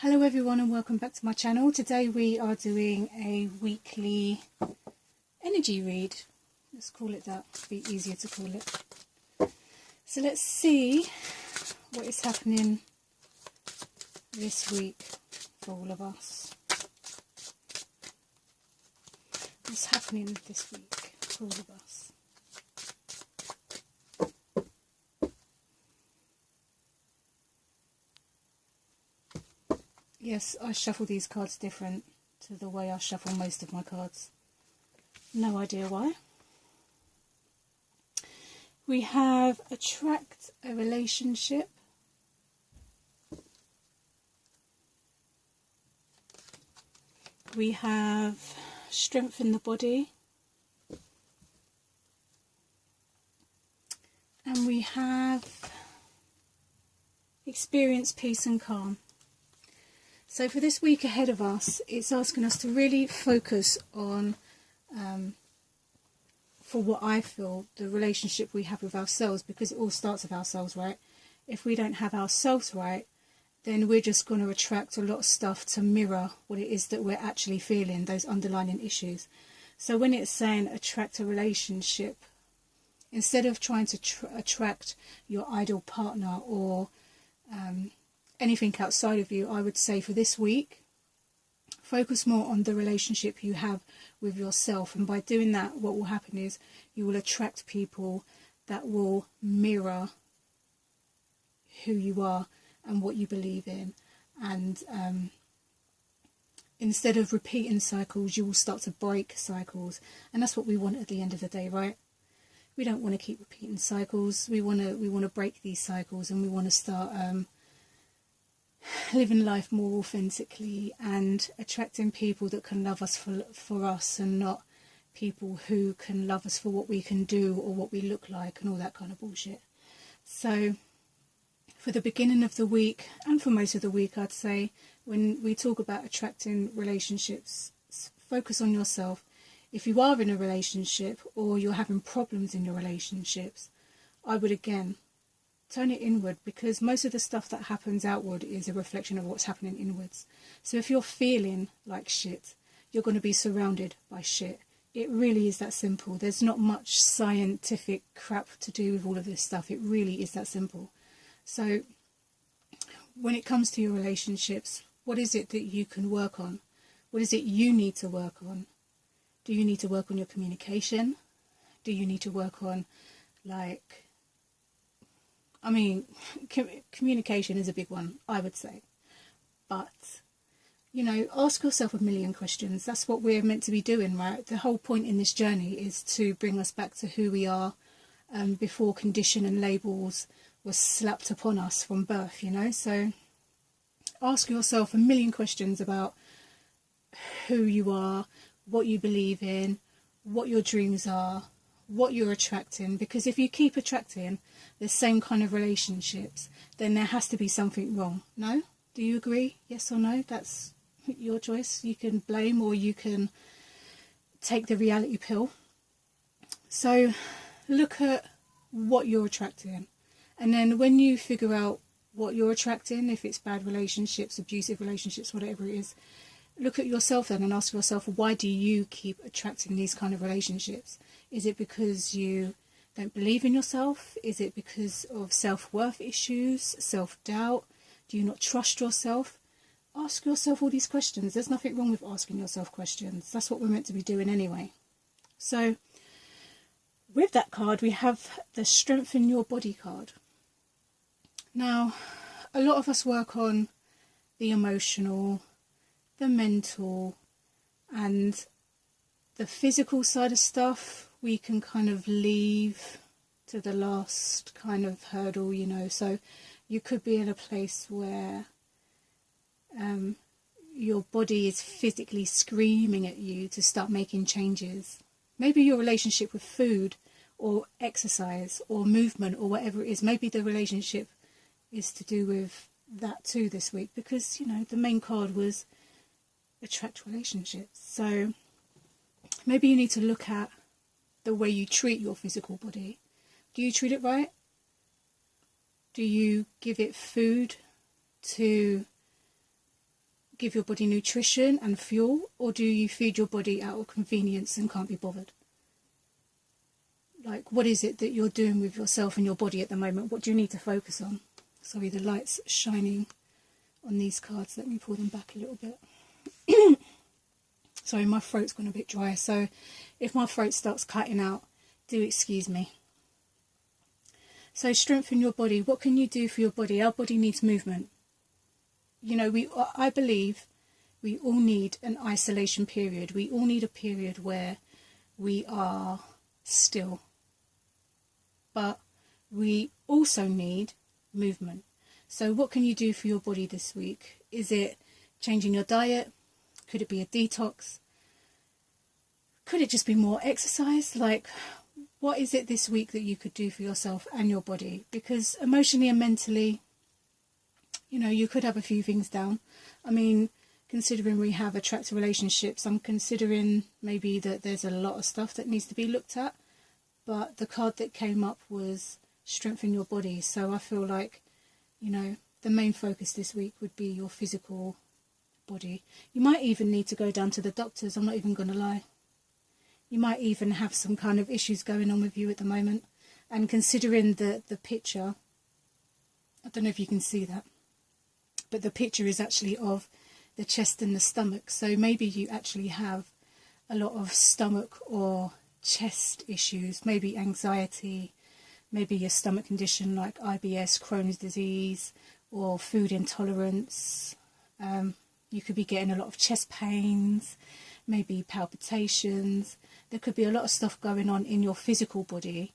Hello everyone and welcome back to my channel. Today we are doing a weekly energy read. Let's call it that, it'll be easier to call it. So let's see what is happening this week for all of us. What's happening this week for all of us? Yes, I shuffle these cards different to the way I shuffle most of my cards. No idea why. We have attract a relationship. We have strengthen the body. And we have experience peace and calm. So for this week ahead of us, it's asking us to really focus on, for what I feel, the relationship we have with ourselves, because it all starts with ourselves, right? If we don't have ourselves right, then we're just going to attract a lot of stuff to mirror what it is that we're actually feeling, those underlying issues. So when it's saying attract a relationship, instead of trying to attract your ideal partner or anything outside of you, I would say for this week, focus more on the relationship you have with yourself. And by doing that, what will happen is you will attract people that will mirror who you are and what you believe in. And instead of repeating cycles, you will start to break cycles. And that's what we want at the end of the day, right? We don't want to keep repeating cycles. We want to break these cycles, and we want to start living life more authentically and attracting people that can love us for us, and not people who can love us for what we can do or what we look like and all that kind of bullshit. So for the beginning of the week and for most of the week, I'd say when we talk about attracting relationships, focus on yourself. If you are in a relationship or you're having problems in your relationships, I would again turn it inward, because most of the stuff that happens outward is a reflection of what's happening inwards. So if you're feeling like shit, you're going to be surrounded by shit. It really is that simple. There's not much scientific crap to do with all of this stuff. It really is that simple. So when it comes to your relationships, what is it that you can work on? What is it you need to work on? Do you need to work on your communication? Do you need to work on, communication is a big one, I would say. But, ask yourself a million questions. That's what we're meant to be doing, right? The whole point in this journey is to bring us back to who we are before condition and labels were slapped upon us from birth, So ask yourself a million questions about who you are, what you believe in, what your dreams are, what you're attracting. Because if you keep attracting the same kind of relationships, then there has to be something wrong. No? Do you agree? Yes or no? That's your choice. You can blame or you can take the reality pill. So look at what you're attracting, and then when you figure out what you're attracting, if it's bad relationships, abusive relationships, whatever it is, look at yourself then and ask yourself, why do you keep attracting these kind of relationships? Is it because you don't believe in yourself? Is it because of self-worth issues, self-doubt? Do you not trust yourself? Ask yourself all these questions. There's nothing wrong with asking yourself questions. That's what we're meant to be doing anyway. So with that card, we have the Strengthen Your Body card. Now, a lot of us work on the emotional, the mental, and the physical side of stuff we can kind of leave to the last kind of hurdle, So you could be in a place where your body is physically screaming at you to start making changes. Maybe your relationship with food or exercise or movement or whatever it is, maybe the relationship is to do with that too this week, because, the main card was attract relationships. So maybe you need to look at the way you treat your physical body. Do you treat it right? Do you give it food to give your body nutrition and fuel, or do you feed your body out of convenience and can't be bothered? Like, what is it that you're doing with yourself and your body at the moment? What do you need to focus on? Sorry, the light's shining on these cards. Let me pull them back a little bit. Sorry, my throat's gone a bit dry, so if my throat starts cutting out, do excuse me. So strengthen your body. What can you do for your body? Our body needs movement. You know, I believe we all need an isolation period. We all need a period where we are still. But we also need movement. So what can you do for your body this week? Is it changing your diet? Could it be a detox? Could it just be more exercise? Like, what is it this week that you could do for yourself and your body? Because emotionally and mentally, you know, you could have a few things down. I mean, considering we have attractive relationships, I'm considering maybe that there's a lot of stuff that needs to be looked at. But the card that came up was strengthen your body. So I feel like, you know, the main focus this week would be your physical body. You might even need to go down to the doctors. I'm not even going to lie. You might even have some kind of issues going on with you at the moment. And considering the picture, I don't know if you can see that, but the picture is actually of the chest and the stomach. So maybe you actually have a lot of stomach or chest issues, maybe anxiety, maybe a stomach condition like IBS, Crohn's disease, or food intolerance. You could be getting a lot of chest pains, maybe palpitations. There could be a lot of stuff going on in your physical body,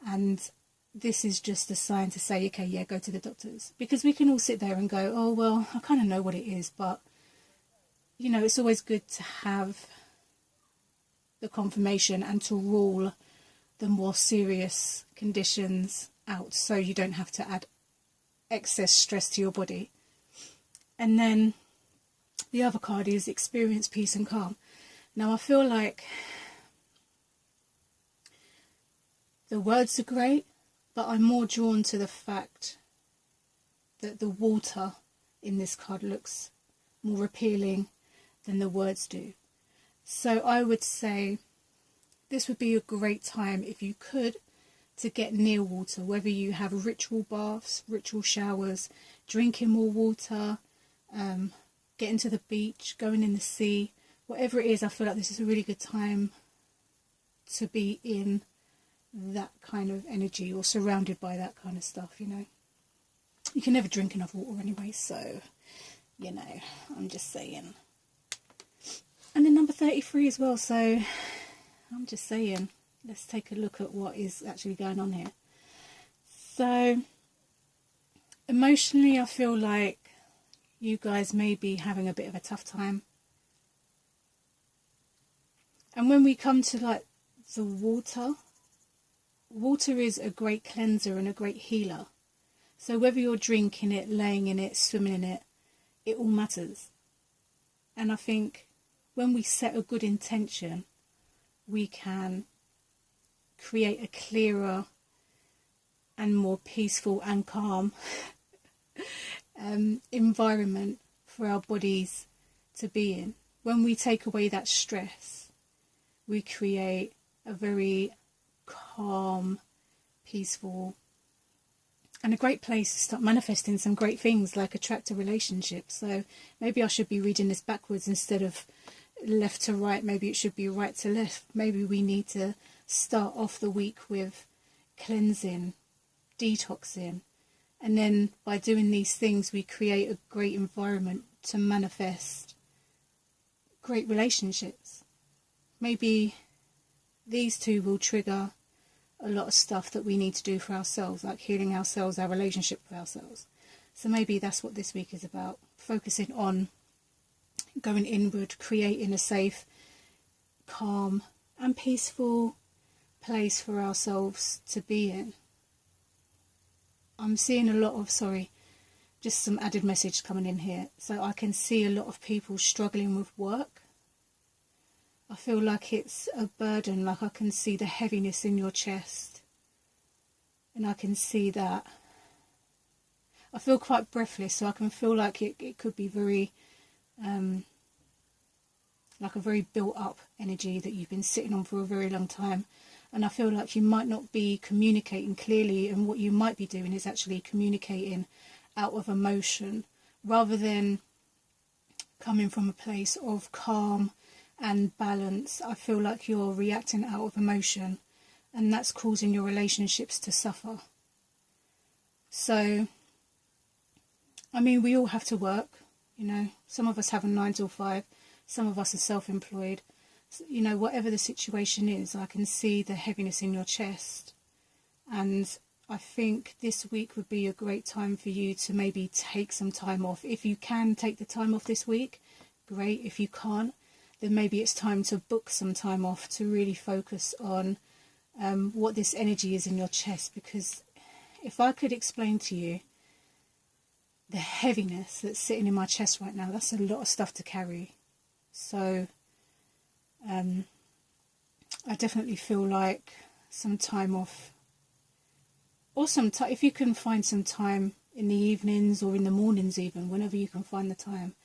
and this is just a sign to say, okay, yeah, go to the doctors. Because we can all sit there and go, oh, well, I kind of know what it is, but, you know, it's always good to have the confirmation and to rule the more serious conditions out so you don't have to add excess stress to your body. And then the other card is experience peace and calm. Now, I feel like the words are great, but I'm more drawn to the fact that the water in this card looks more appealing than the words do. So I would say this would be a great time, if you could, to get near water, whether you have ritual baths, ritual showers, drinking more water, getting to the beach, going in the sea, whatever it is. I feel like this is a really good time to be in that kind of energy or surrounded by that kind of stuff, you know. You can never drink enough water anyway, so, you know, I'm just saying. And then number 33 as well, so I'm just saying, let's take a look at what is actually going on here. So, emotionally, I feel like you guys may be having a bit of a tough time. And when we come to, like, the water is a great cleanser and a great healer. So whether you're drinking it, laying in it, swimming in it, it all matters. And I think when we set a good intention, we can create a clearer and more peaceful and calm environment for our bodies to be in. When we take away that stress, we create a very calm, peaceful, and a great place to start manifesting some great things like attractive relationships. So maybe I should be reading this backwards instead of left to right. Maybe it should be right to left. Maybe we need to start off the week with cleansing, detoxing, and then by doing these things we create a great environment to manifest great relationships. Maybe these two will trigger a lot of stuff that we need to do for ourselves, like healing ourselves, our relationship with ourselves. So maybe that's what this week is about, focusing on going inward, creating a safe, calm and peaceful place for ourselves to be in. I'm seeing a lot of, just some added message coming in here. So I can see a lot of people struggling with work. I feel like it's a burden, like I can see the heaviness in your chest. And I can see that. I feel quite breathless, so I can feel like it could be very like a very built up energy that you've been sitting on for a very long time. And I feel like you might not be communicating clearly, and what you might be doing is actually communicating out of emotion rather than coming from a place of calm and balance. I feel like you're reacting out of emotion, and that's causing your relationships to suffer. So, I mean, we all have to work, you know. Some of us have a 9 till 5, some of us are self-employed. You know, whatever the situation is, I can see the heaviness in your chest, and I think this week would be a great time for you to maybe take some time off. If you can take the time off this week, great. If you can't, then maybe it's time to book some time off to really focus on what this energy is in your chest. Because if I could explain to you the heaviness that's sitting in my chest right now, that's a lot of stuff to carry. So I definitely feel like some time off, or if you can find some time in the evenings or in the mornings, even whenever you can find the time,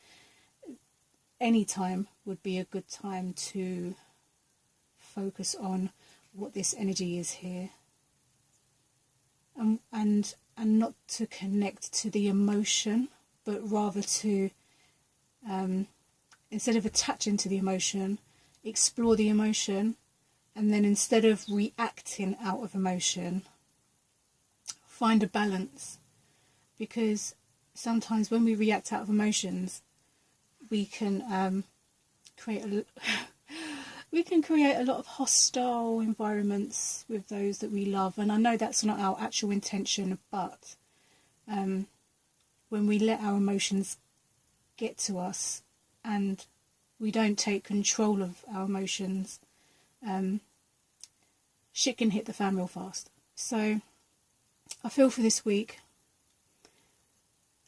any time would be a good time to focus on what this energy is here, and not to connect to the emotion, but rather to instead of attaching to the emotion, explore the emotion, and then instead of reacting out of emotion, find a balance. Because sometimes when we react out of emotions, we can create a lot of hostile environments with those that we love. And I know that's not our actual intention, but when we let our emotions get to us and we don't take control of our emotions, shit can hit the fan real fast. So I feel for this week,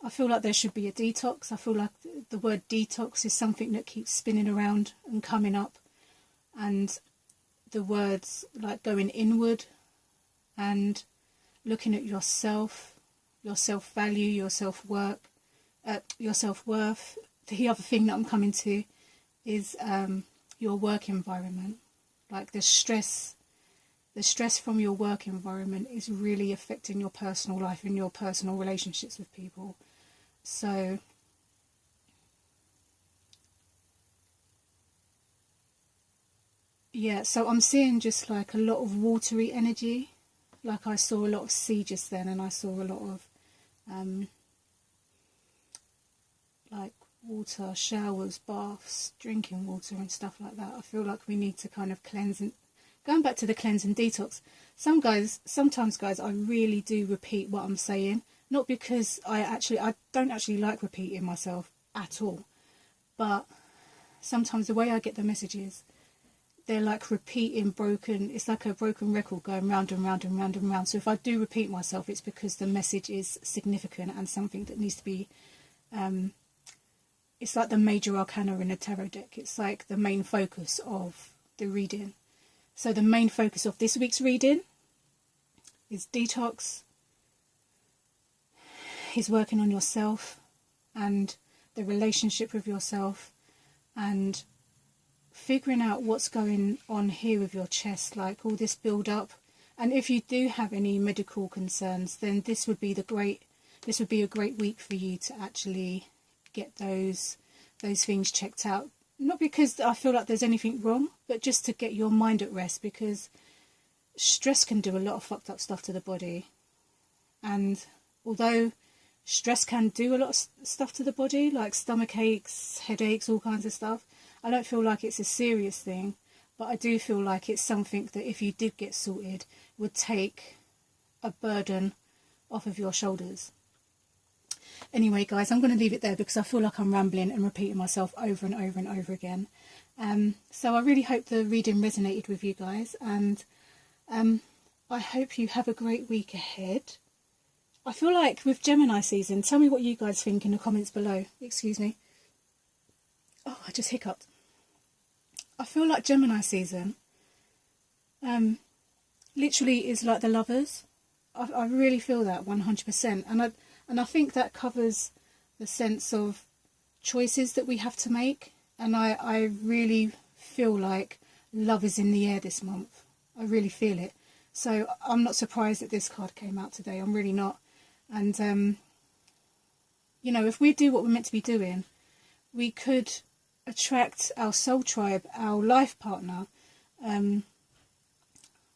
I feel like there should be a detox. I feel like the word detox is something that keeps spinning around and coming up. And the words like going inward and looking at yourself, your self-value, your self-worth. The other thing that I'm coming to is your work environment. Like the stress from your work environment is really affecting your personal life and your personal relationships with people. So yeah, so I'm seeing just like a lot of watery energy. Like I saw a lot of sea just then, and I saw a lot of like water, showers, baths, drinking water and stuff like that. I feel like we need to kind of cleanse. And going back to the cleanse and detox, sometimes guys, I really do repeat what I'm saying. Not because I don't actually like repeating myself at all, but sometimes the way I get the messages, they're like repeating it's like a broken record going round and round and round and round. So if I do repeat myself, it's because the message is significant and something that needs to be, it's like the major arcana in a tarot deck. It's like the main focus of the reading. So the main focus of this week's reading is detox, is working on yourself and the relationship with yourself, and figuring out what's going on here with your chest, like all this build up. And if you do have any medical concerns, then this would be a great week for you to actually get those things checked out. Not because I feel like there's anything wrong, but just to get your mind at rest, because stress can do a lot of fucked up stuff to the body. And although stress can do a lot of stuff to the body, like stomach aches, headaches, all kinds of stuff, I don't feel like it's a serious thing, but I do feel like it's something that if you did get sorted, would take a burden off of your shoulders. Anyway, guys, I'm going to leave it there because I feel like I'm rambling and repeating myself over and over and over again. So I really hope the reading resonated with you guys, and I hope you have a great week ahead. I feel like with Gemini season, tell me what you guys think in the comments below. Excuse me. Oh, I just hiccuped. I feel like Gemini season literally is like the Lovers. I really feel that 100%, and I think that covers the sense of choices that we have to make. And I really feel like love is in the air this month. I really feel it. So I'm not surprised that this card came out today. I'm really not. And, you know, if we do what we're meant to be doing, we could attract our soul tribe, our life partner.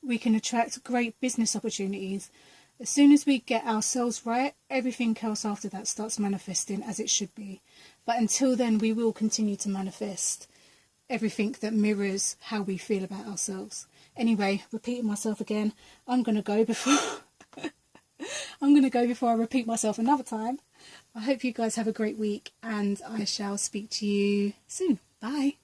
We can attract great business opportunities. As soon as we get ourselves right, everything else after that starts manifesting as it should be. But until then, we will continue to manifest everything that mirrors how we feel about ourselves. Anyway, repeating myself again, I'm going to go before I repeat myself another time. I hope you guys have a great week, and I shall speak to you soon. Bye.